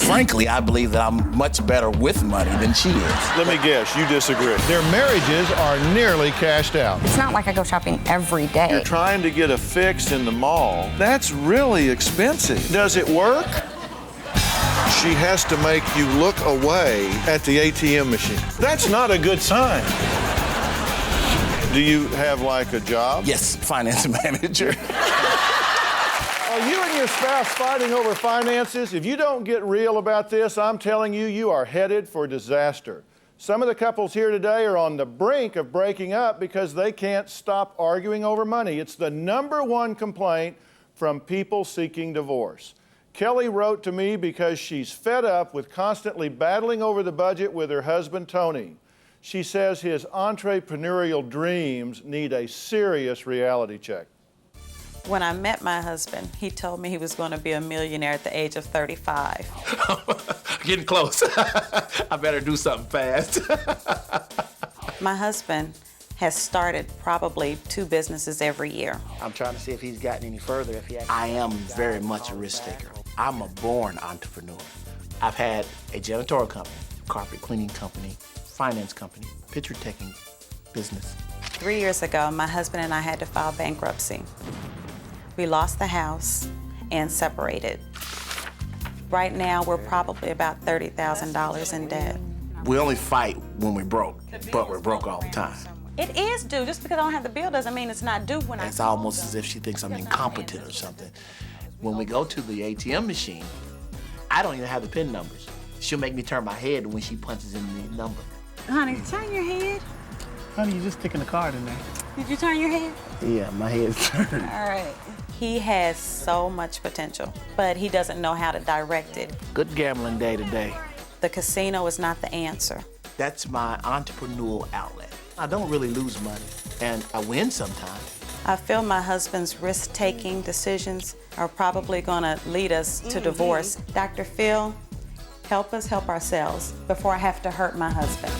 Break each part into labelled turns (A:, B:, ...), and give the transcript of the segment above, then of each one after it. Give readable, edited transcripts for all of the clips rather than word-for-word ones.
A: Frankly, I believe that I'm much better with money than she is.
B: Let me guess, you disagree. Their marriages are nearly cashed out.
C: It's not like I go shopping every day.
B: You're trying to get a fix in the mall. That's really expensive. Does it work? She has to make you look away at the ATM machine. That's not a good sign. Do you have like a job?
A: Yes, finance manager.
B: Are you and your spouse fighting over finances? If you don't get real about this, I'm telling you, you are headed for disaster. Some of the couples here today are on the brink of breaking up because they can't stop arguing over money. It's the #1 complaint from people seeking divorce. Kelly wrote to me because she's fed up with constantly battling over the budget with her husband, Tony. She says his entrepreneurial dreams need a serious reality check.
D: When I met my husband, he told me he was going to be a millionaire at the age of 35.
A: Getting close. I better do something fast.
D: My husband has started probably 2 businesses every year.
E: I'm trying to see if he's gotten any further.
A: I am very much a risk taker. I'm a born entrepreneur. I've had a janitorial company, carpet cleaning company, finance company, picture taking business.
D: 3 years ago, my husband and I had to file bankruptcy. We lost the house and separated. Right now, we're probably about $30,000 in debt.
A: We only fight when we're broke, but we're broke all the time.
D: It is due. Just because I don't have the bill doesn't mean it's not due when
A: It's almost as if she thinks I'm incompetent or something. When we go to the ATM machine, I don't even have the PIN numbers. She'll make me turn my head when she punches in the number.
D: Honey, turn your head.
E: Honey, you're just sticking the card in there.
D: Did you turn your head?
E: Yeah, my head's turned.
D: All right. He has so much potential, but he doesn't know how to direct it.
A: Good gambling day today.
D: The casino is not the answer.
A: That's my entrepreneurial outlet. I don't really lose money, and I win sometimes.
D: I feel my husband's risk-taking decisions are probably gonna lead us to divorce. DrPhil, help us help ourselves before I have to hurt my husband.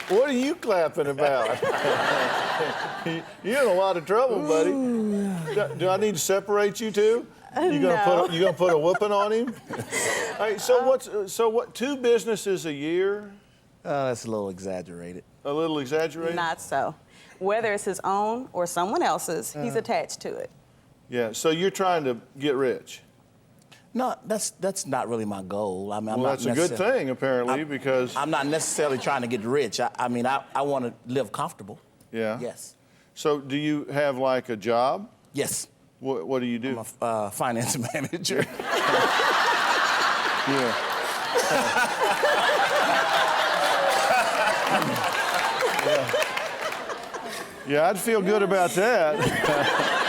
B: What are you clapping about? You're in a lot of trouble, buddy. Do I need to separate you two? You gonna put a whooping on him? All right, so what? 2 businesses a year?
A: That's a little exaggerated.
B: A little exaggerated?
D: Not so. Whether it's his own or someone else's, he's attached to it.
B: Yeah. So you're trying to get rich.
A: No, that's not really my goal. I mean,
B: Well, that's a good thing, apparently, because...
A: I'm not necessarily trying to get rich. I mean, I want to live comfortable.
B: Yeah?
A: Yes.
B: So do you have, like, a job?
A: Yes.
B: What do you do?
A: I'm a finance manager.
B: Yeah. Yeah, I'd feel good about that.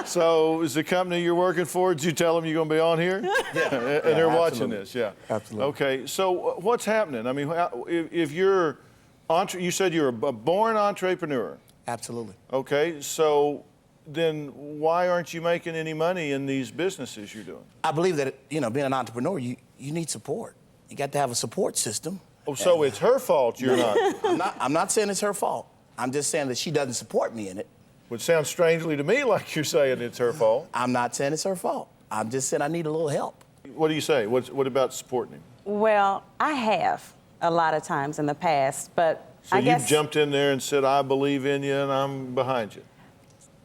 B: So, is the company you're working for, did you tell them you're going to be on here?
A: Yeah.
B: And they're watching this, yeah.
A: Absolutely.
B: Okay, so what's happening? I mean, if you're, you said you're a born entrepreneur.
A: Absolutely.
B: Okay, so then why aren't you making any money in these businesses you're doing?
A: I believe that, being an entrepreneur, you need support. You got to have a support system.
B: Oh, so it's her fault you're not?
A: I'm not saying it's her fault. I'm just saying that she doesn't support me in it.
B: Which sounds strangely to me like you're saying it's her fault.
A: I'm not saying it's her fault. I'm just saying I need a little help.
B: What do you say? What about supporting him?
D: Well, I have a lot of times in the past, but
B: So
D: I guess...
B: you jumped in there and said, I believe in you and I'm behind you.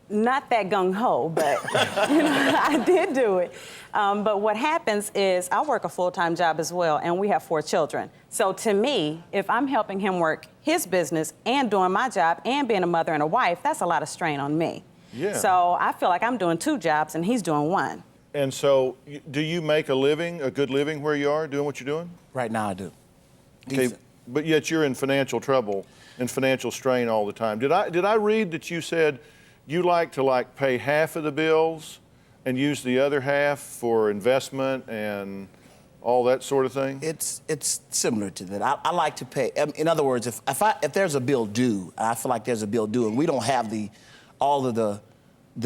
D: Not that gung-ho, but I did do it. But what happens is I work a full-time job as well, and we have 4 children. So to me, if I'm helping him work his business and doing my job and being a mother and a wife, that's a lot of strain on me.
B: Yeah.
D: So I feel like I'm doing 2 jobs and he's doing 1.
B: And so do you make a good living where you are, doing what you're doing?
A: Right now I do.
B: Okay, but yet you're in financial trouble and financial strain all the time. Did I read that you said you like to pay half of the bills and use the other half for investment and all that sort of thing?
A: It's similar to that. I like to pay. In other words, if there's a bill due, I feel like there's a bill due, and we don't have all of the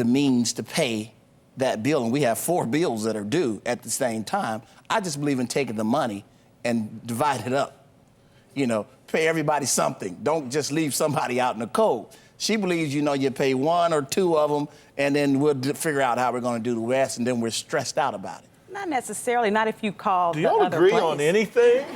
A: means to pay that bill, and we have 4 bills that are due at the same time, I just believe in taking the money and divide it up. You know, pay everybody something. Don't just leave somebody out in the cold. She believes, you know, you pay one or two of them, and then we'll figure out how we're going to do the rest, and then we're stressed out about it.
D: Not necessarily, not if you call
B: Do
D: the
B: y'all
D: other
B: agree
D: place.
B: on anything?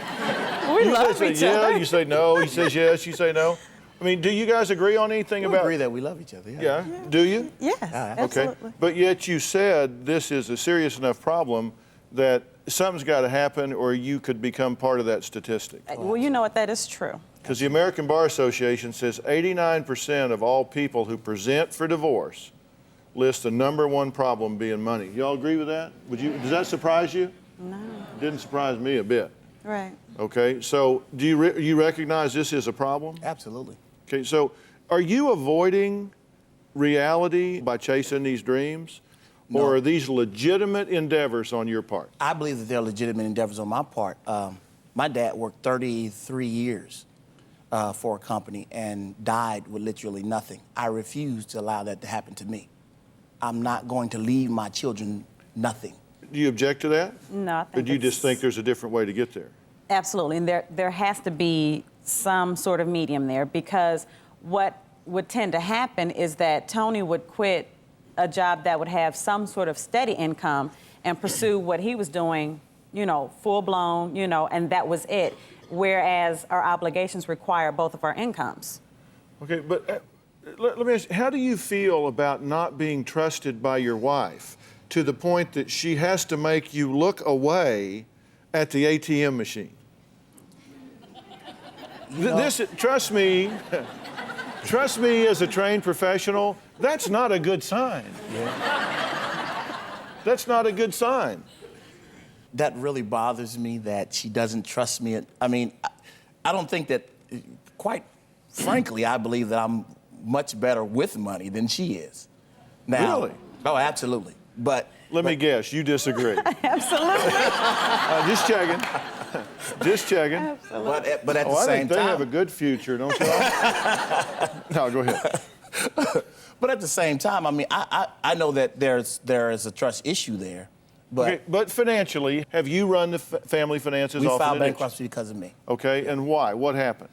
D: We
B: You
D: love
B: say
D: each
B: yeah,
D: other.
B: you say no. He says yes, you say no. I mean, do you guys agree on anything
A: We
B: about?
A: agree that we love each other.
B: Yeah. Do you?
D: Yes,
B: Okay.
D: absolutely.
B: But yet you said this is a serious enough problem that something's got to happen, or you could become part of that statistic.
D: Well, you know what, that is true.
B: Because the American Bar Association says 89% of all people who present for divorce list the #1 problem being money. Y'all agree with that? Does that surprise you?
D: No.
B: Didn't surprise me a bit.
D: Right.
B: Okay, so do you recognize this is a problem?
A: Absolutely.
B: Okay, so are you avoiding reality by chasing these dreams?
A: No.
B: Or are these legitimate endeavors on your part?
A: I believe that they're legitimate endeavors on my part. My dad worked 33 years for a company and died with literally nothing. I refuse to allow that to happen to me. I'm not going to leave my children nothing.
B: Do you object to that?
D: No, I think
B: Or do you just think there's a different way to get there?
D: Absolutely, and there has to be some sort of medium there, because what would tend to happen is that Tony would quit a job that would have some sort of steady income and pursue what he was doing, you know, full blown, you know, and that was it. Whereas our obligations require both of our incomes.
B: Okay, but let me ask you, how do you feel about not being trusted by your wife to the point that she has to make you look away at the ATM machine? Trust me, trust me as a trained professional, that's not a good sign.
A: Yeah.
B: That's not a good sign.
A: That really bothers me that she doesn't trust me. I mean, I don't think that, quite frankly, I believe that I'm much better with money than she is. Now,
B: Really?
A: Oh, absolutely. But
B: Let me guess, you disagree.
D: Absolutely.
B: Just checking. Just checking.
A: but at the
B: I
A: same
B: think they
A: time,
B: have a good future, don't you? No, go ahead.
A: But at the same time, I mean, I know that there is a trust issue there. But
B: Okay, but financially, have you run the family finances
A: we
B: off
A: filed
B: an itch?
A: bankruptcy because of me.
B: Okay, and why? What happened?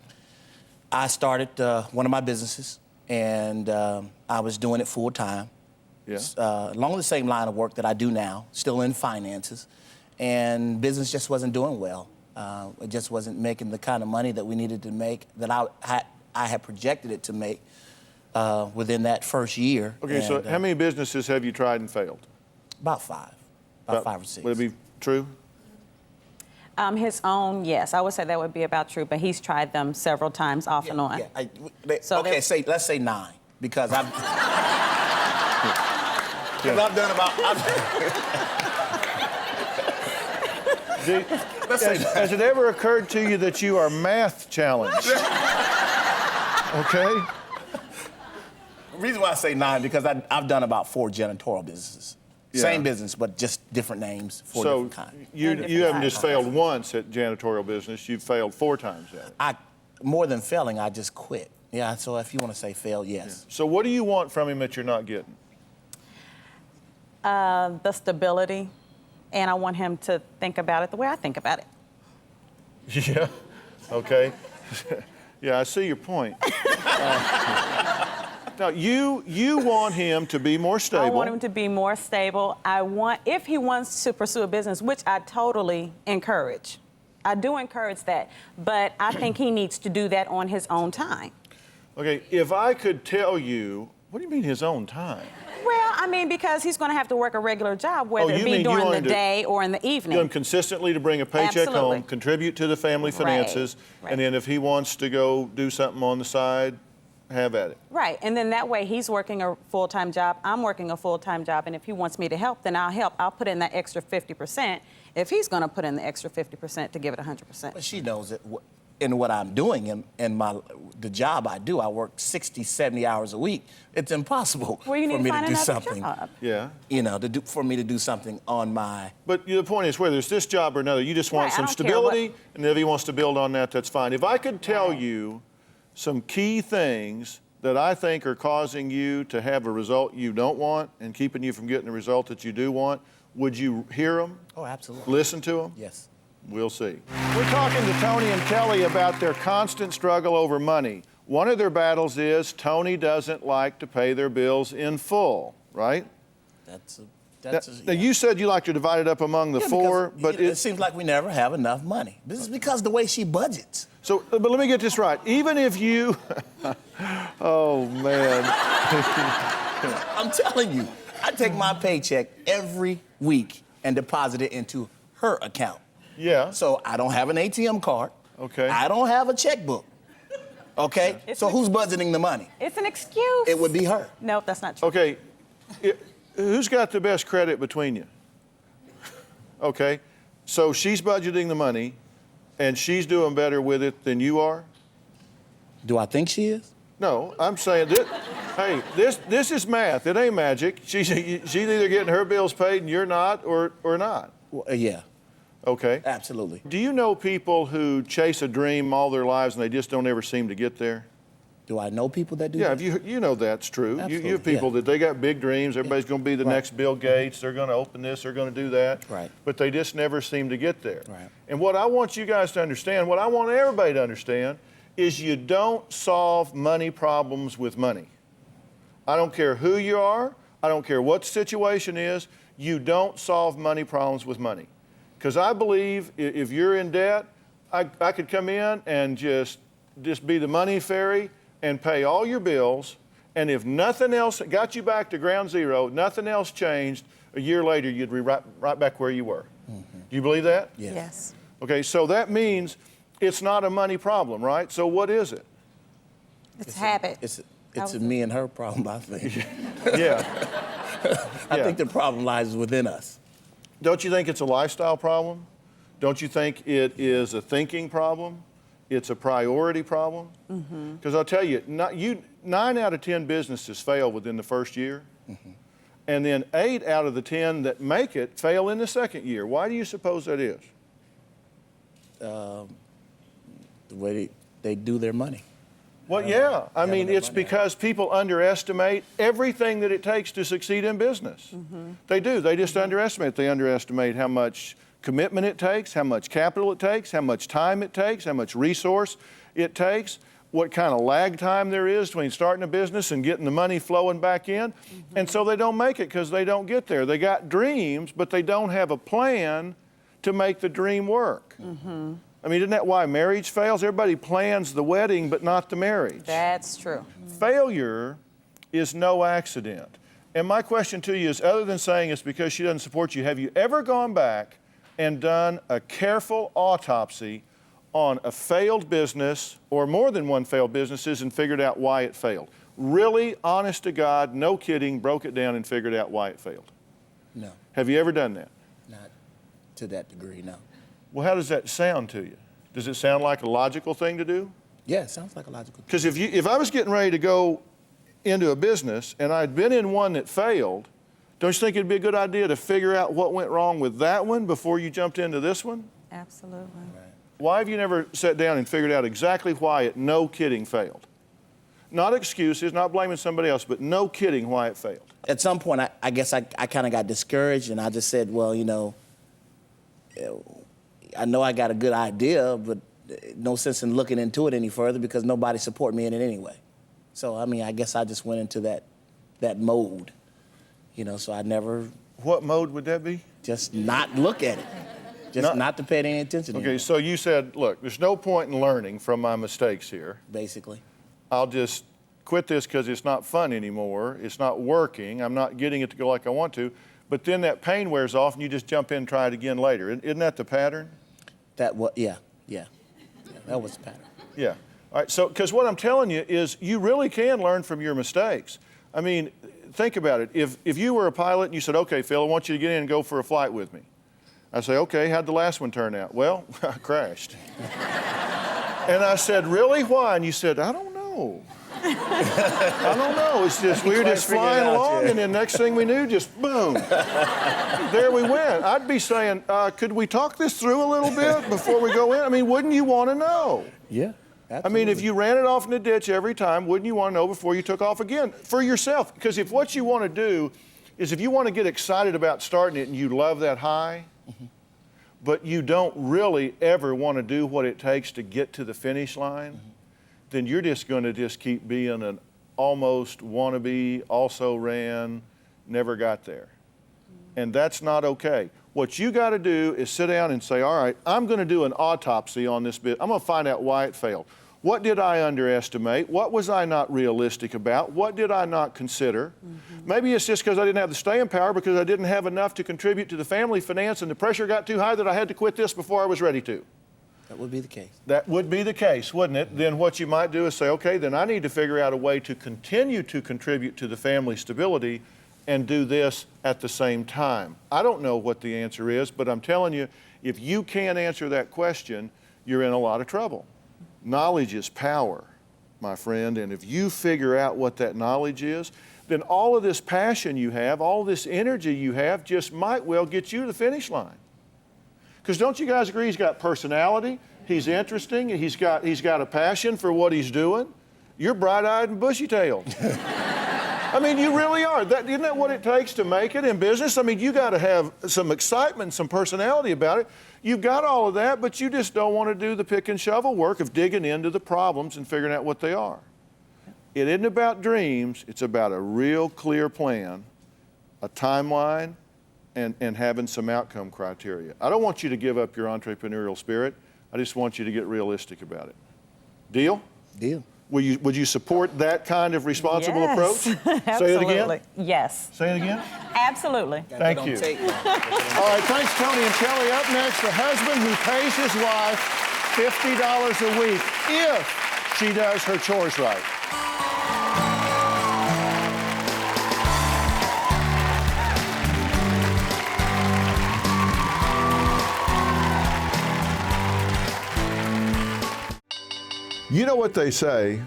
A: I started one of my businesses, and I was doing it full time.
B: Yeah.
A: Along the same line of work that I do now, still in finances, and business just wasn't doing well. It just wasn't making the kind of money that we needed to make, that I had projected it to make within that first year.
B: Okay, so how many businesses have you tried and failed?
A: About five. About 5 or 6.
B: Would it be true?
D: His own, yes, I would say that would be about true, but he's tried them several times off and on.
A: Yeah,
D: So
A: okay, let's say 9, because I've I've done about. Let's say
B: Has it ever occurred to you that you are math challenged? Okay?
A: The reason why I say 9 because I've done about 4 janitorial businesses.
B: Yeah.
A: Same business, but just different names, 4
B: So
A: different kinds.
B: you haven't just failed once at janitorial business, you've failed 4 times at it.
A: More than failing, I just quit. Yeah, so if you want to say fail, yes.
B: So what do you want from him that you're not getting?
D: The stability, and I want him to think about it the way I think about it.
B: Yeah, okay. Yeah, I see your point. Now, you want him to be more stable.
D: I want him to be more stable. If he wants to pursue a business, which I totally encourage. I do encourage that, but I think he needs to do that on his own time.
B: Okay, if I could tell you, what do you mean his own time?
D: Well, I mean, because he's going to have to work a regular job, whether it
B: you
D: be
B: mean you
D: during
B: want
D: the
B: him to
D: day or in the
B: You
D: evening.
B: want him consistently to bring a paycheck
D: Absolutely.
B: home, contribute to the family finances,
D: right.
B: and then if he wants to go do something on the side, have at it.
D: Right, and then that way he's working a full-time job, I'm working a full-time job, and if he wants me to help, then I'll help. I'll put in that extra 50% if he's going to put in the extra 50% to give it 100%.
A: But she knows that in what I'm doing, in the job I do, I work 60, 70 hours a week. It's impossible
D: Well, you need
A: for
D: to
A: me
D: find
A: to do
D: another
A: something.
D: job.
B: Yeah.
A: You know, for me to do something on my.
B: But the point is, whether it's this job or another, you just want
D: Right, I
B: some
D: don't care what-
B: stability, and if he wants to build on that, that's fine. If I could tell you some key things that I think are causing you to have a result you don't want and keeping you from getting the result that you do want, would you hear them?
A: Oh, absolutely.
B: Listen to them?
A: Yes.
B: We'll see. We're talking to Tony and Kelly about their constant struggle over money. One of their battles is Tony doesn't like to pay their bills in full, right? Now, you said you like to divide it up among the four, but
A: it seems like we never have enough money. This is because the way she budgets.
B: So, but let me get this right. Even if you, oh man.
A: I'm telling you, I take my paycheck every week and deposit it into her account.
B: Yeah.
A: So I don't have an ATM card.
B: Okay.
A: I don't have a checkbook. Okay? So who's budgeting the money?
D: It's an excuse.
A: It would be her.
D: No, that's not true.
B: Okay. Who's got the best credit between you? Okay. So she's budgeting the money, and she's doing better with it than you are?
A: Do I think she is?
B: No, I'm saying that, hey, this is math. It ain't magic. She's either getting her bills paid and you're not, or not.
A: Well, yeah,
B: Okay.
A: absolutely.
B: Do you know people who chase a dream all their lives and they just don't ever seem to get there?
A: Do I know people that do
B: Yeah,
A: that?
B: you know that's true. You
A: Absolutely,
B: have people
A: yeah.
B: that they got big dreams. Everybody's going to be the
A: Right.
B: next Bill Gates. They're going to open this. They're going to do that.
A: Right.
B: But they just never seem to get there.
A: Right.
B: And what I want you guys to understand, what I want everybody to understand, is you don't solve money problems with money. I don't care who you are. I don't care what the situation is. You don't solve money problems with money. Because I believe if you're in debt, I could come in and just be the money fairy and pay all your bills, and if nothing else got you back to ground zero, nothing else changed, a year later you'd be right back where you were. Mm-hmm. Do you believe that?
D: Yes.
B: Okay, so that means it's not a money problem, right? So what is it?
D: It's habit.
A: It's a me and her problem, I think.
B: Yeah.
A: I think the problem lies within us.
B: Don't you think it's a lifestyle problem? Don't you think it is a thinking problem? It's a priority problem? Because I'll tell you, 9 out of 10 businesses fail within the first year. And then 8 out of the 10 that make it fail in the second year. Why do you suppose that is?
A: The way they do their money.
B: Well, yeah. I mean, it's because people underestimate everything that it takes to succeed in business. They do. They just underestimate. They underestimate how much commitment it takes, how much capital it takes, how much time it takes, how much resource it takes, what kind of lag time there is between starting a business and getting the money flowing back in. And so they don't make it because they don't get there. They got dreams, but they don't have a plan to make the dream work. I mean, isn't that why marriage fails? Everybody plans the wedding, but not the marriage.
D: That's true.
B: Failure is no accident. And my question to you is, other than saying it's because she doesn't support you, have you ever gone back and done a careful autopsy on a failed business or more than one failed businesses and figured out why it failed? Really, honest to God, no kidding, broke it down and figured out why it failed?
A: No,
B: Have you ever done that?
A: not to that degree, no.
B: Well, how does that sound to you? Does it sound like a logical thing to do?
A: Yeah, it sounds like a logical thing.
B: Because if I was getting ready to go into a business and I'd been in one that failed, don't you think it'd be a good idea to figure out what went wrong with that one before you jumped into this one?
D: Absolutely.
B: Why have you never sat down and figured out exactly why it, no kidding, failed? Not excuses, not blaming somebody else, but no kidding why it failed.
A: At some point, I guess I kind of got discouraged, and I just said, well, you know, I know I got a good idea, but no sense in looking into it any further because nobody support me in it anyway. So, I mean, I guess I just went into that mode, you know, so I never...
B: What mode would that be?
A: Just not look at it. Just not to pay any attention to
B: Okay,
A: it,
B: so you said, look, there's no point in learning from my mistakes here.
A: basically.
B: I'll just quit this because it's not fun anymore. It's not working. I'm not getting it to go like I want to. But then that pain wears off and you just jump in and try it again later. Isn't that the pattern?
A: That was, yeah, that was the pattern.
B: Yeah. All right, so, because what I'm telling you is you really can learn from your mistakes. I mean, think about it. If you were a pilot and you said, okay, Phil, I want you to get in and go for a flight with me. I say, okay, how'd the last one turn out? Well, I crashed. And I said, really, why? And you said, I don't know. I don't know. It's just, we were just flying along, and then next thing we knew, just boom. There we went. I'd be saying, could we talk this through a little bit before we go in? I mean, wouldn't you want to know?
A: Yeah, absolutely.
B: I mean, if you ran it off in the ditch every time, wouldn't you want to know before you took off again? For yourself. Because if what you want to do is if you want to get excited about starting it and you love that high, but you don't really ever want to do what it takes to get to the finish line, then you're just going to just keep being an almost wannabe, also ran, never got there. And that's not okay. What you got to do is sit down and say, all right, I'm going to do an autopsy on this bit. I'm going to find out why it failed. What did I underestimate? What was I not realistic about? What did I not consider? Maybe it's just because I didn't have the staying power, because I didn't have enough to contribute to the family finance, and the pressure got too high that I had to quit this before I was ready to.
A: That would be the case.
B: That would be the case, wouldn't it? Then what you might do is say, okay, then I need to figure out a way to continue to contribute to the family stability and do this at the same time. I don't know what the answer is, but I'm telling you, if you can't answer that question, you're in a lot of trouble. Knowledge is power, my friend, and if you figure out what that knowledge is, then all of this passion you have, all this energy you have just might well get you to the finish line. Because don't you guys agree he's got personality, he's interesting, he's got a passion for what he's doing? You're bright-eyed and bushy-tailed. I mean, you really are. Isn't that what it takes to make it in business? I mean, you got to have some excitement, some personality about it. You've got all of that, but you just don't want to do the pick and shovel work of digging into the problems and figuring out what they are. It isn't about dreams. It's about a real clear plan, a timeline, and having some outcome criteria. I don't want you to give up your entrepreneurial spirit. I just want you to get realistic about it. Deal?
A: Deal.
B: Would you support that kind of responsible approach? Say it again?
D: Yes.
B: Say it again?
D: Absolutely.
B: Thank you. All right, thanks, Tony and Kelly. Up next, the husband who pays his wife $50 a week if she does her chores right. You know what they say,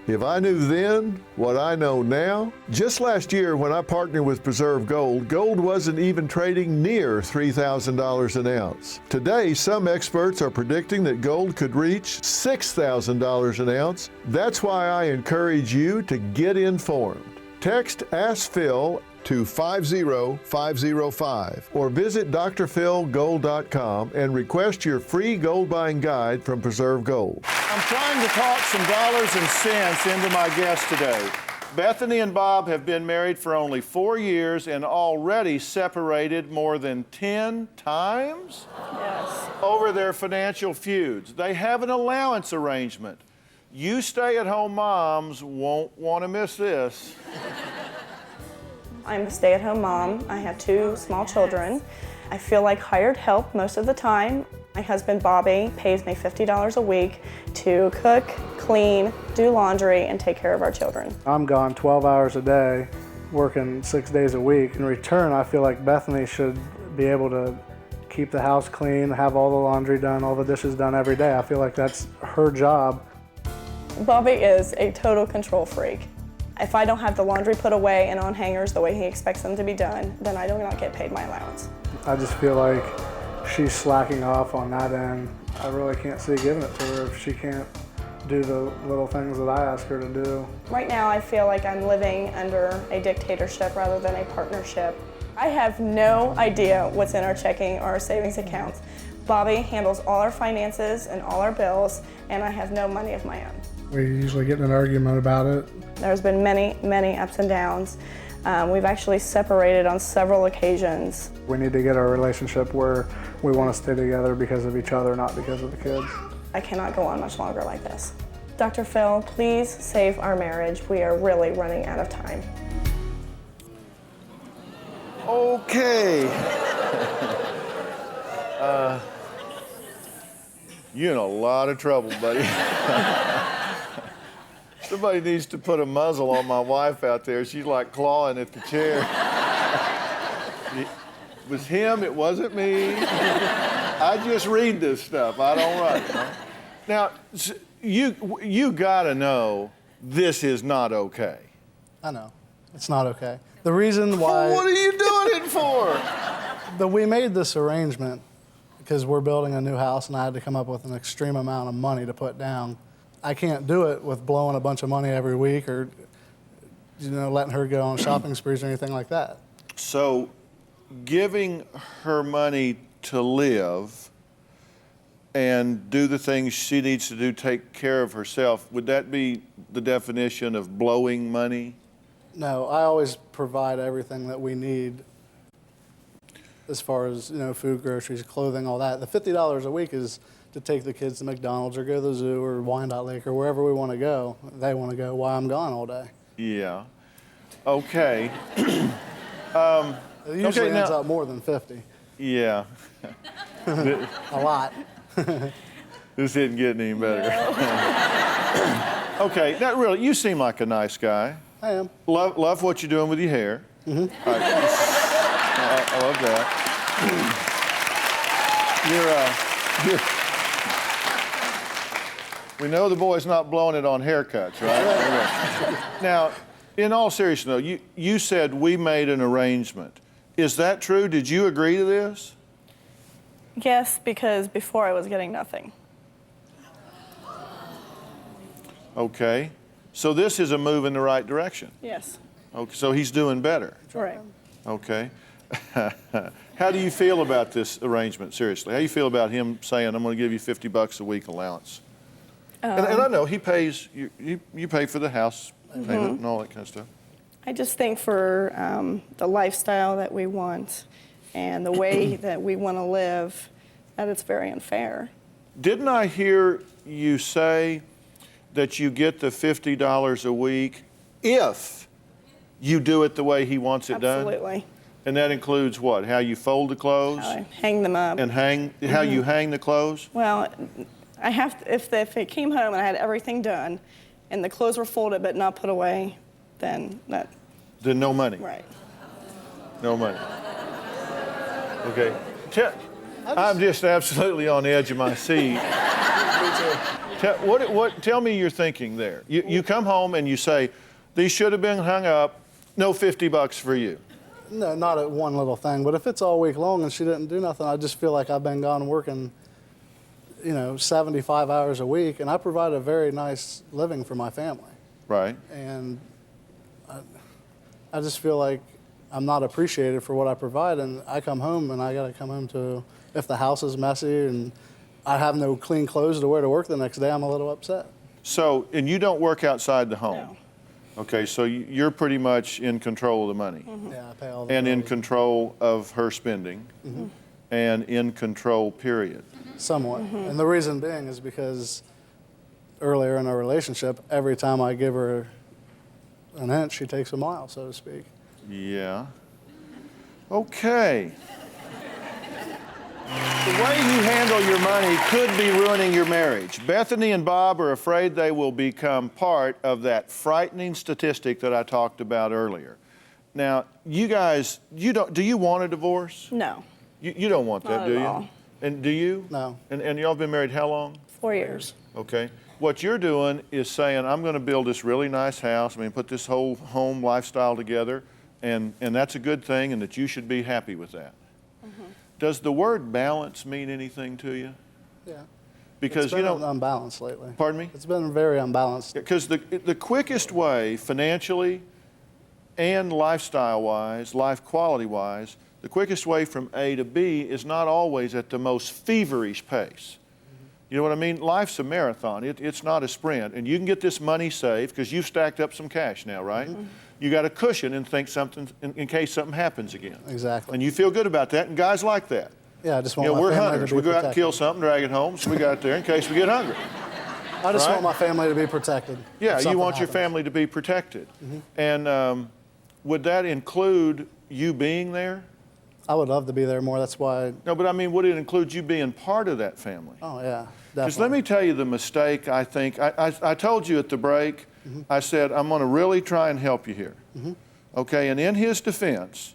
B: if I knew then what I know now? Just last year when I partnered with Preserve Gold, gold wasn't even trading near $3,000 an ounce. Today, some experts are predicting that gold could reach $6,000 an ounce. That's why I encourage you to get informed. Text Ask Phil to 50505 or visit drphilgold.com and request your free gold buying guide from Preserve Gold. I'm trying to talk some dollars and cents into my guest today. Bethany and Bob have been married for only 4 years and already separated more than 10 times over their financial feuds. They have an allowance arrangement. You stay-at-home moms won't want to miss this.
F: I'm a stay-at-home mom. I have 2 small children. I feel like hired help most of the time. My husband, Bobby, pays me $50 a week to cook, clean, do laundry, and take care of our children.
G: I'm gone 12 hours a day, working 6 days a week. In return, I feel like Bethany should be able to keep the house clean, have all the laundry done, all the dishes done every day. I feel like that's her job.
F: Bobby is a total control freak. If I don't have the laundry put away and on hangers the way he expects them to be done, then I do not get paid my allowance.
G: I just feel like she's slacking off on that end. I really can't see giving it to her if she can't do the little things that I ask her to do.
F: Right now I feel like I'm living under a dictatorship rather than a partnership. I have no idea what's in our checking or our savings accounts. Bobby handles all our finances and all our bills, and I have no money of my own.
G: We usually get in an argument about it.
F: There's been many, many ups and downs. We've actually separated on several occasions.
G: We need to get our relationship where we want to stay together because of each other, not because of the kids.
F: I cannot go on much longer like this. Dr. Phil, please save our marriage. We are really running out of time.
B: Okay. You're in a lot of trouble, buddy. Somebody needs to put a muzzle on my wife out there. She's like clawing at the chair. It was him, it wasn't me. I just read this stuff, I don't write it. Huh? Now, you gotta know this is not okay.
G: I know, it's not okay. The reason why...
B: What are you doing it for?
G: We made this arrangement because we're building a new house and I had to come up with an extreme amount of money to put down. I can't do it with blowing a bunch of money every week or, letting her go on shopping sprees or anything like that.
B: So, giving her money to live and do the things she needs to do, take care of herself, would that be the definition of blowing money?
G: No, I always provide everything that we need as far as, food, groceries, clothing, all that. The $50 a week is to take the kids to McDonald's or go to the zoo or Wyandotte Lake or wherever we want to go. They want to go while I'm gone all day.
B: Yeah. Okay.
G: It usually ends up more than 50.
B: Yeah.
G: A lot.
B: This isn't getting any better. Okay, now really, you seem like a nice guy.
G: I am.
B: Love what you're doing with your hair. Mm-hmm. All right. I love that. We know the boy's not blowing it on haircuts, right? Now, in all seriousness, though, you said we made an arrangement. Is that true? Did you agree to this?
F: Yes, because before I was getting nothing.
B: Okay. So this is a move in the right direction.
F: Yes.
B: Okay, so he's doing better.
F: Right.
B: Okay. How do you feel about this arrangement, seriously? How do you feel about him saying, I'm going to give you $50 a week allowance? And I know he pays, you pay for the house payment and all that kind of stuff.
F: I just think for the lifestyle that we want and the way that we want to live, that it's very unfair.
B: Didn't I hear you say that you get the $50 a week if you do it the way he wants it done?
F: Absolutely.
B: And that includes what? How you fold the clothes?
F: How I hang them up.
B: And how you hang the clothes?
F: Well, I have to, if it came home and I had everything done and the clothes were folded but not put away, then that.
B: Then no money.
F: Right.
B: No money. Okay. I'm just absolutely on the edge of my seat. Tell me your thinking there. You come home and you say, these should have been hung up, no $50 for you.
G: No, not at one little thing, but if it's all week long and she didn't do nothing, I just feel like I've been gone working, 75 hours a week, and I provide a very nice living for my family.
B: Right.
G: And I just feel like I'm not appreciated for what I provide, and I come home and I got to come home to, if the house is messy and I have no clean clothes to wear to work the next day, I'm a little upset.
B: So, and you don't work outside the home?
F: No.
B: Okay, so you're pretty much in control of the money.
F: Mm-hmm.
G: Yeah, I pay all the
B: And in
G: bills.
B: control of her spending.
G: Mm-hmm.
B: And in control, period.
G: Somewhat. And the reason being is because earlier in our relationship, every time I give her an inch, she takes a mile, so to speak.
B: Yeah. Okay. The way you handle your money could be ruining your marriage. Bethany and Bob are afraid they will become part of that frightening statistic that I talked about earlier. Now, you guys, do you want a divorce?
F: No.
B: You don't want that,
F: Not
B: do
F: at
B: you?
F: all.
B: And do you?
G: No.
B: And y'all been married how long?
F: 4 years.
B: Okay. What you're doing is saying, I'm going to build this really nice house. Put this whole home lifestyle together, and that's a good thing, and that you should be happy with that. Mm-hmm. Does the word balance mean anything to you?
G: Yeah.
B: Because
G: it's been unbalanced lately.
B: Pardon me?
G: It's been very unbalanced.
B: Because the quickest way, financially and lifestyle-wise, life quality-wise, the quickest way from A to B is not always at the most feverish pace. You know what I mean? Life's a marathon. It's not a sprint. And you can get this money saved because you've stacked up some cash now, right? Mm-hmm. You got a cushion and think something in case something happens again.
G: Exactly.
B: And you feel good about that, and guys like that.
G: Yeah, I just want my
B: we're
G: family
B: hunters.
G: to be
B: We go out and
G: protected.
B: kill something, drag it home, so we got it there in case we get hungry.
G: I just
B: right?
G: want my family to be protected.
B: Yeah,
G: if
B: you
G: something
B: want your
G: happens.
B: family to be protected.
G: Mm-hmm.
B: And would that include you being there?
G: I would love to be there more. That's why.
B: No, but would it include you being part of that family?
G: Oh yeah,
B: Because
G: definitely.
B: let me tell you the mistake I think. I told you at the break,
G: Mm-hmm.
B: I said, I'm going to really try and help you here.
G: Mm-hmm.
B: Okay, and in his defense,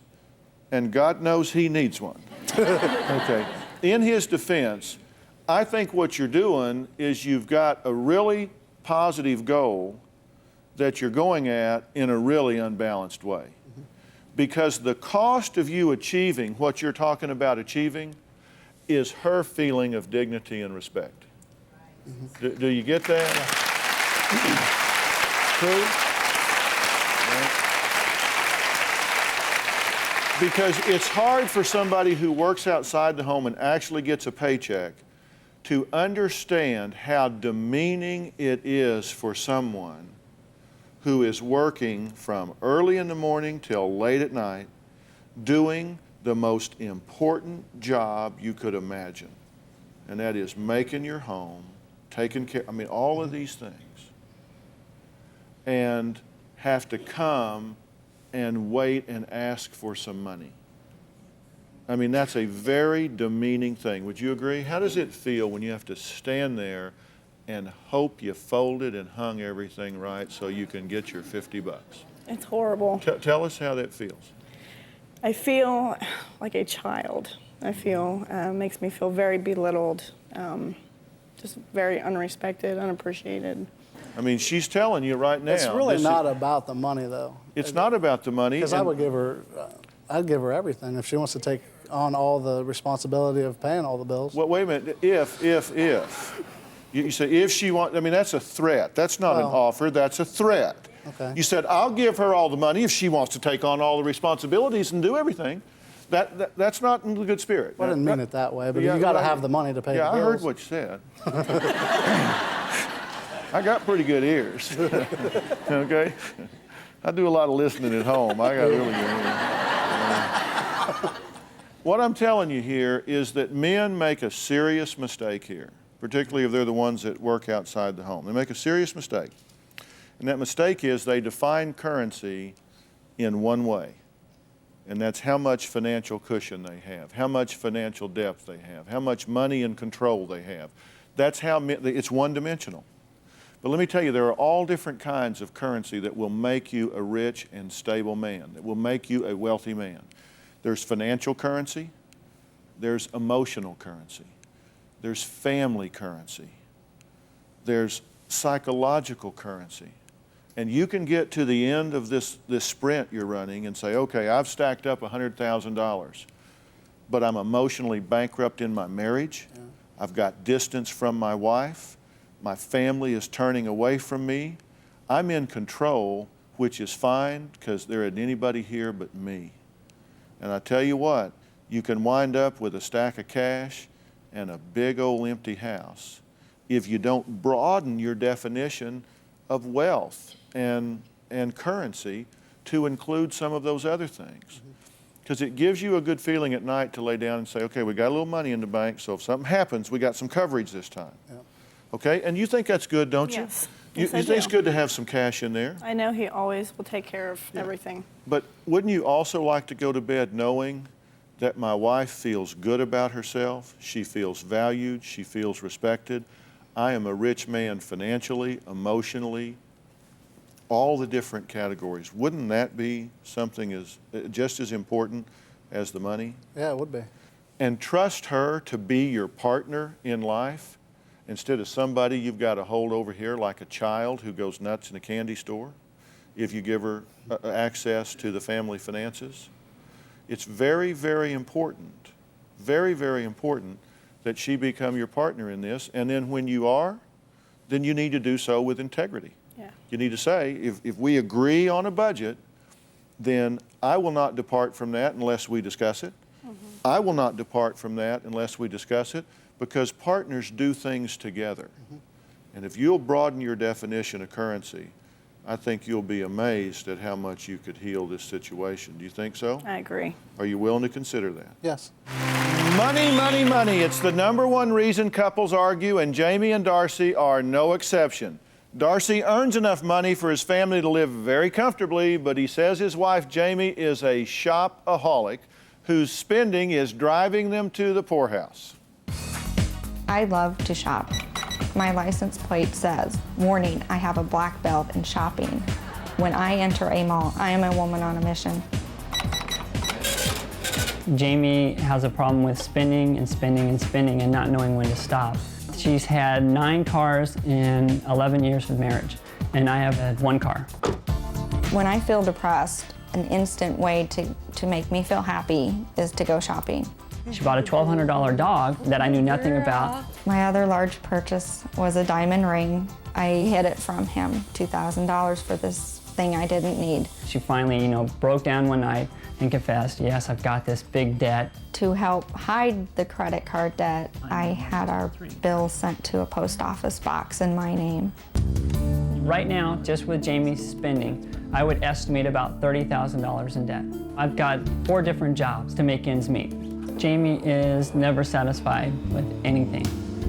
B: and God knows he needs one. Okay, in his defense, I think what you're doing is you've got a really positive goal that you're going at in a really unbalanced way. Mm-hmm. Because the cost of you achieving what you're talking about achieving is her feeling of dignity and respect. Mm-hmm. Do you get that? Yeah. True? Because it's hard for somebody who works outside the home and actually gets a paycheck to understand how demeaning it is for someone who is working from early in the morning till late at night, doing the most important job you could imagine. And that is making your home, taking care, I mean, all of these things. And have to come and wait and ask for some money. I mean, that's a very demeaning thing. Would you agree? How does it feel when you have to stand there and hope you folded and hung everything right so you can get your 50 bucks?
F: It's horrible.
B: Tell us how that feels.
F: I feel like a child. I feel, makes me feel very belittled, just very unrespected, unappreciated.
B: I mean, she's telling you right now.
G: It's really not about the money, though.
B: It's not about the money.
G: Because I would give her, I'd give her everything if she wants to take on all the responsibility of paying all the bills.
B: Well, wait a minute. If. You say if she wants, I mean, that's a threat. That's not an offer, that's a threat.
G: Okay.
B: You said, I'll give her all the money if she wants to take on all the responsibilities and do everything. That's not in the good spirit.
G: I didn't mean it that way, but you got to have the money to pay the bills.
B: Yeah, I heard what you said. I got pretty good ears. Okay? I do a lot of listening at home. I got really good ears. What I'm telling you here is that men make a serious mistake here, particularly if they're the ones that work outside the home. They make a serious mistake. And that mistake is they define currency in one way. And that's how much financial cushion they have, how much financial depth they have, how much money and control they have. That's how it's one-dimensional. But let me tell you, there are all different kinds of currency that will make you a rich and stable man, that will make you a wealthy man. There's financial currency, there's emotional currency, there's family currency, there's psychological currency. And you can get to the end of this sprint you're running and say, okay, I've stacked up $100,000, but I'm emotionally bankrupt in my marriage. Yeah. I've got distance from my wife. My family is turning away from me. I'm in control, which is fine because there isn't anybody here but me. And I tell you what, you can wind up with a stack of cash and a big old empty house if you don't broaden your definition of wealth and currency to include some of those other things. Because it gives you a good feeling at night to lay down and say, okay, we got a little money in the bank, so if something happens, we got some coverage this time. Yeah. Okay, and you think that's good, don't you?
F: Yes.
B: You think it's good to have some cash in there?
F: I know he always will take care of everything.
B: But wouldn't you also like to go to bed knowing that my wife feels good about herself, she feels valued, she feels respected, I am a rich man financially, emotionally, all the different categories. Wouldn't that be something just as important as the money?
G: Yeah, it would be.
B: And trust her to be your partner in life instead of somebody you've got to hold over here like a child who goes nuts in a candy store if you give her access to the family finances. It's very, very important, very, very important that she become your partner in this. And then when you are, then you need to do so with integrity.
F: Yeah.
B: You need to say, if we agree on a budget, then I will not depart from that unless we discuss it. Mm-hmm. I will not depart from that unless we discuss it, because partners do things together. Mm-hmm. And if you'll broaden your definition of currency, I think you'll be amazed at how much you could heal this situation. Do you think so?
F: I agree.
B: Are you willing to consider that?
G: Yes.
B: Money, money, money. It's the #1 reason couples argue, and Jamie and Darcy are no exception. Darcy earns enough money for his family to live very comfortably, but he says his wife, Jamie, is a shopaholic whose spending is driving them to the poorhouse.
C: I love to shop. My license plate says, warning, I have a black belt in shopping. When I enter a mall, I am a woman on a mission.
H: Jamie has a problem with spending and spending and spending and not knowing when to stop. She's had 9 cars in 11 years of marriage, and I have had 1 car.
C: When I feel depressed, an instant way to make me feel happy is to go shopping.
H: She bought a $1,200 dog that I knew nothing about.
C: My other large purchase was a diamond ring. I hid it from him, $2,000 for this thing I didn't need.
H: She finally, broke down one night and confessed, yes, I've got this big debt.
C: To help hide the credit card debt, I had our bill sent to a post office box in my name.
H: Right now, just with Jamie's spending, I would estimate about $30,000 in debt. I've got 4 different jobs to make ends meet. Jamie is never satisfied with anything.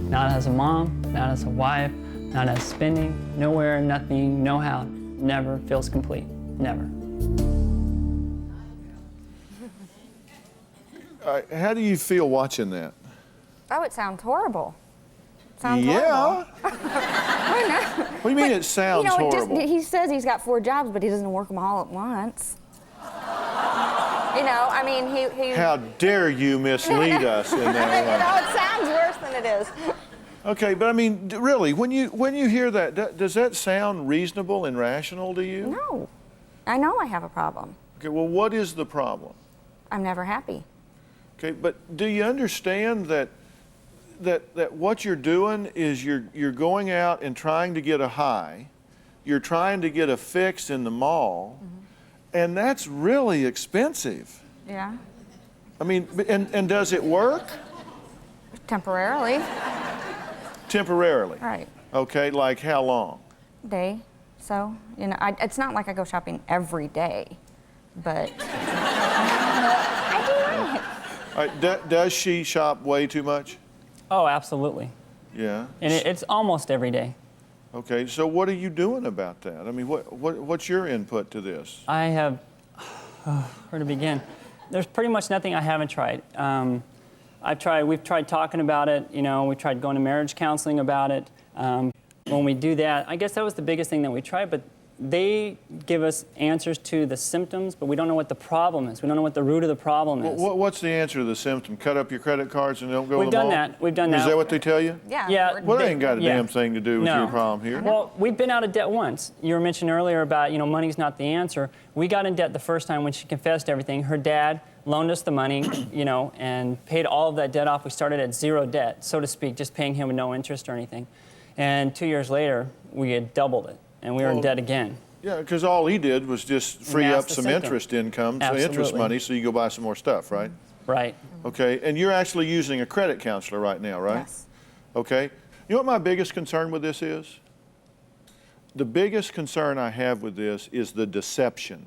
H: Not as a mom, not as a wife, not as spending, nowhere, nothing, no how. Never feels complete, never.
B: How do you feel watching that?
C: Oh, it sounds horrible. Sounds
B: Yeah.
C: horrible. I know.
B: What do you mean it sounds horrible?
C: He says he's got 4 jobs, but he doesn't work them all at once. I mean, he
B: How dare you mislead us in that way?
C: it sounds worse than it is.
B: Okay, but I mean, really, when you hear that, does that sound reasonable and rational to you?
C: No. I know I have a problem.
B: Okay, well, what is the problem?
C: I'm never happy.
B: Okay, but do you understand that what you're doing is you're going out and trying to get a high, you're trying to get a fix in the mall, and that's really expensive.
C: Yeah.
B: I mean, and does it work?
C: Temporarily.
B: Temporarily.
C: Right.
B: Okay, like how long?
C: Day. So, it's not like I go shopping every day, but I do like it.
B: All right, does she shop way too much?
H: Oh, absolutely.
B: Yeah.
H: And it's almost every day.
B: Okay, so what are you doing about that? I mean, what's your input to this?
H: I have, where to begin? There's pretty much nothing I haven't tried. We've tried talking about it, we tried going to marriage counseling about it. When we do that, I guess that was the biggest thing that we tried, but they give us answers to the symptoms, but we don't know what the problem is. We don't know what the root of the problem is.
B: What's the answer to the symptom? Cut up your credit cards and don't go
H: We've
B: to the mall?
H: done that. We've done that.
B: Is that what they tell you?
C: Yeah.
H: Yeah.
B: Well, that ain't got a damn thing to do with
H: No.
B: your problem here.
H: Well, we've been out of debt once. You were mentioning earlier about, money's not the answer. We got in debt the first time when she confessed everything. Her dad loaned us the money, and paid all of that debt off. We started at 0 debt, so to speak, just paying him with no interest or anything. And 2 years later, we had doubled it, and we were in debt again.
B: Yeah, because all he did was just free
H: Mask
B: up
H: the
B: some
H: symptom.
B: interest income, so interest
H: Absolutely.
B: money, so you go buy some more stuff, right?
H: Right.
B: Okay, and you're actually using a credit counselor right now, right?
C: Yes.
B: Okay. You know what my biggest concern with this is? The biggest concern I have with this is the deception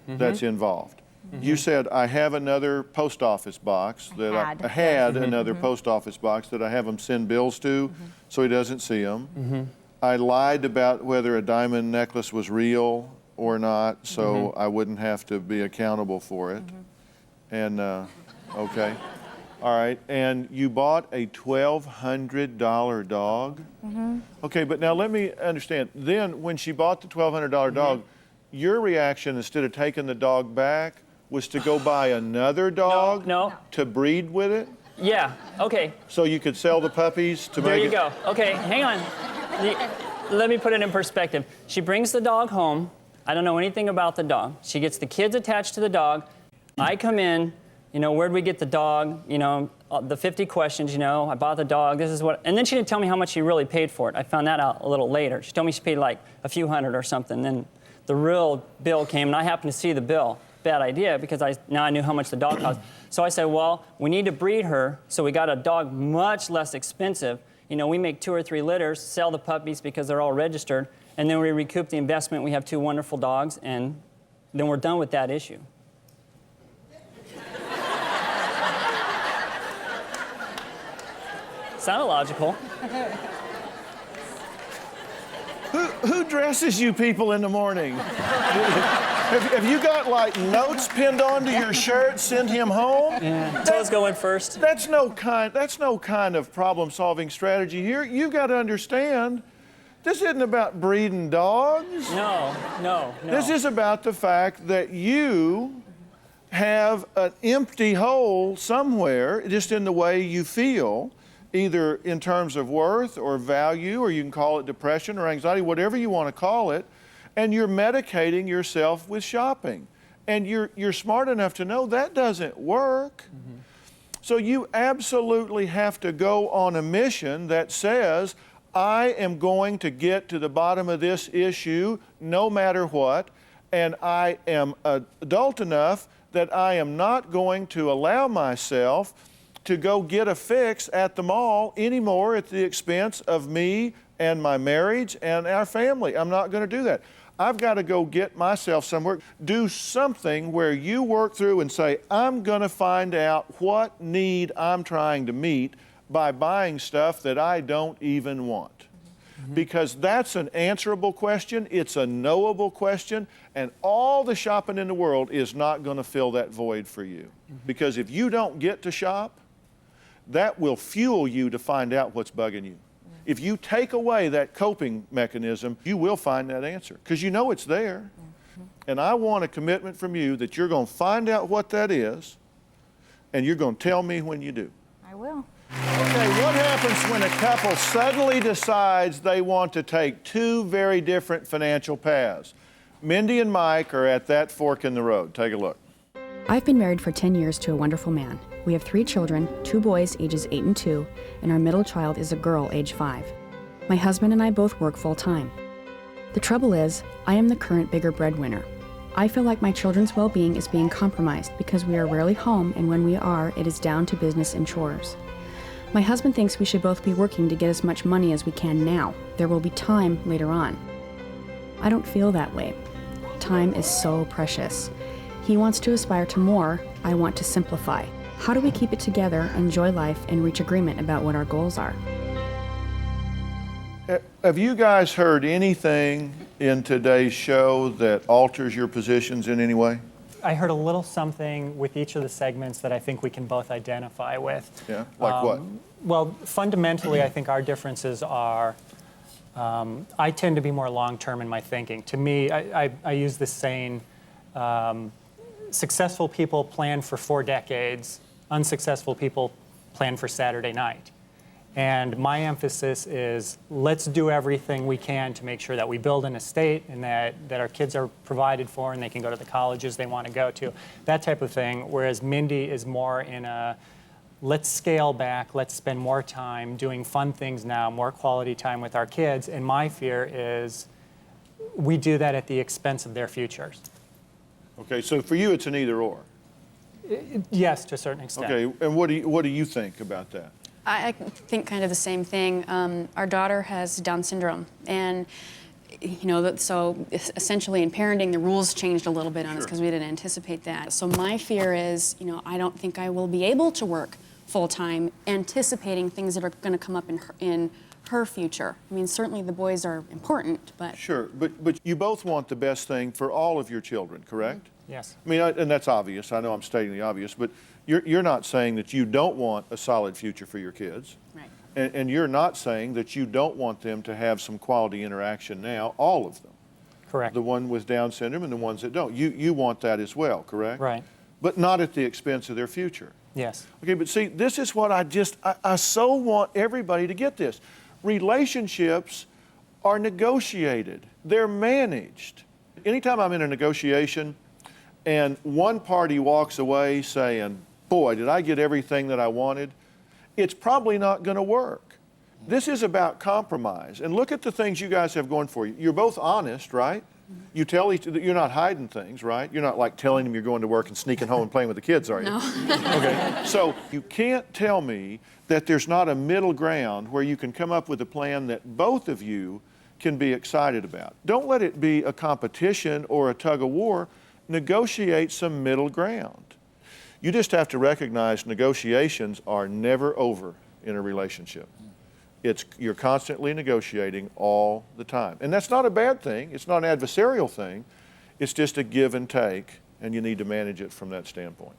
B: that's involved. You said, I have another post office box that I had another post office box that I have him send bills to so he doesn't see them. I lied about whether a diamond necklace was real or not so I wouldn't have to be accountable for it. And, okay. All right, and you bought a $1,200 dog? Okay, but now let me understand. Then when she bought the $1,200 dog, your reaction, instead of taking the dog back, was to go buy another dog
H: No.
B: to breed with it?
H: Yeah, okay.
B: So you could sell the puppies to
H: There
B: make
H: you
B: it...
H: go. Okay, hang on. Let me put it in perspective. She brings the dog home. I don't know anything about the dog. She gets the kids attached to the dog. I come in, where'd we get the dog? The 50 questions, I bought the dog, this is what... And then she didn't tell me how much she really paid for it. I found that out a little later. She told me she paid like a few hundred or something. Then the real bill came, and I happened to see the bill. Bad idea, because now I knew how much the dog cost. So I said, well, we need to breed her, so we got a dog much less expensive. We make 2 or 3 litters, sell the puppies because they're all registered, and then we recoup the investment. We have 2 wonderful dogs, and then we're done with that issue. Sounded logical.
B: Who dresses you people in the morning? Have you got like notes pinned onto your shirt? Send him home.
H: Yeah. Toes go in first.
B: That's no kind of problem-solving strategy here. You got to understand, this isn't about breeding dogs.
H: No.
B: This is about the fact that you have an empty hole somewhere, just in the way you feel, either in terms of worth or value, or you can call it depression or anxiety, whatever you want to call it, and you're medicating yourself with shopping. And you're smart enough to know that doesn't work. So you absolutely have to go on a mission that says, I am going to get to the bottom of this issue no matter what, and I am adult enough that I am not going to allow myself to go get a fix at the mall anymore at the expense of me and my marriage and our family. I'm not going to do that. I've got to go get myself somewhere. Do something where you work through and say, I'm going to find out what need I'm trying to meet by buying stuff that I don't even want. Because that's an answerable question, it's a knowable question, and all the shopping in the world is not going to fill that void for you. Because if you don't get to shop, that will fuel you to find out what's bugging you. If you take away that coping mechanism, you will find that answer, because you know it's there. And I want a commitment from you that you're going to find out what that is, and you're going to tell me when you do.
C: I will.
B: Okay, what happens when a couple suddenly decides they want to take two very different financial paths? Mindy and Mike are at that fork in the road. Take a look.
I: I've been married for 10 years to a wonderful man. We have 3 children, 2 boys ages 8 and 2, and our middle child is a girl age 5. My husband and I both work full time. The trouble is, I am the current bigger breadwinner. I feel like my children's well-being is being compromised because we are rarely home, and when we are, it is down to business and chores. My husband thinks we should both be working to get as much money as we can now. There will be time later on. I don't feel that way. Time is so precious. He wants to aspire to more, I want to simplify. How do we keep it together, enjoy life, and reach agreement about what our goals are?
B: Have you guys heard anything in today's show that alters your positions in any way?
J: I heard a little something with each of the segments that I think we can both identify with.
B: Yeah, like what?
J: Well, fundamentally, I think our differences are, I tend to be more long-term in my thinking. To me, I use this saying, successful people plan for 4 decades, unsuccessful people plan for Saturday night. And my emphasis is, let's do everything we can to make sure that we build an estate and that our kids are provided for and they can go to the colleges they want to go to, that type of thing. Whereas Mindy is more in a, let's scale back, let's spend more time doing fun things now, more quality time with our kids. And my fear is we do that at the expense of their futures.
B: Okay, so for you it's an either or.
J: Yes, to a certain extent.
B: Okay, and what do you think about that?
I: I think kind of the same thing. Our daughter has Down syndrome, and so essentially in parenting, the rules changed a little bit on us because we didn't anticipate that. So my fear is, I don't think I will be able to work full time, anticipating things that are going to come up in her future. I mean, certainly the boys are important, but
B: Sure, but you both want the best thing for all of your children, correct?
J: Yes.
B: I mean, and that's obvious. I know I'm stating the obvious, but you're not saying that you don't want a solid future for your kids.
I: right.
B: And you're not saying that you don't want them to have some quality interaction now, all of them.
J: Correct.
B: The one with Down syndrome and the ones that don't. You want that as well, correct?
J: Right.
B: But not at the expense of their future.
J: Yes.
B: Okay, but see, this is what I so want everybody to get this. Relationships are negotiated. They're managed. Anytime I'm in a negotiation and one party walks away saying, boy, did I get everything that I wanted, it's probably not going to work. This is about compromise. And look at the things you guys have going for you. You're both honest, right? You tell each other, you're not hiding things, right? You're not like telling them you're going to work and sneaking home and playing with the kids, are you?
I: No.
B: Okay, so you can't tell me that there's not a middle ground where you can come up with a plan that both of you can be excited about. Don't let it be a competition or a tug of war. Negotiate some middle ground. You just have to recognize negotiations are never over in a relationship. You're constantly negotiating all the time. And that's not a bad thing. It's not an adversarial thing. It's just a give and take, and you need to manage it from that standpoint.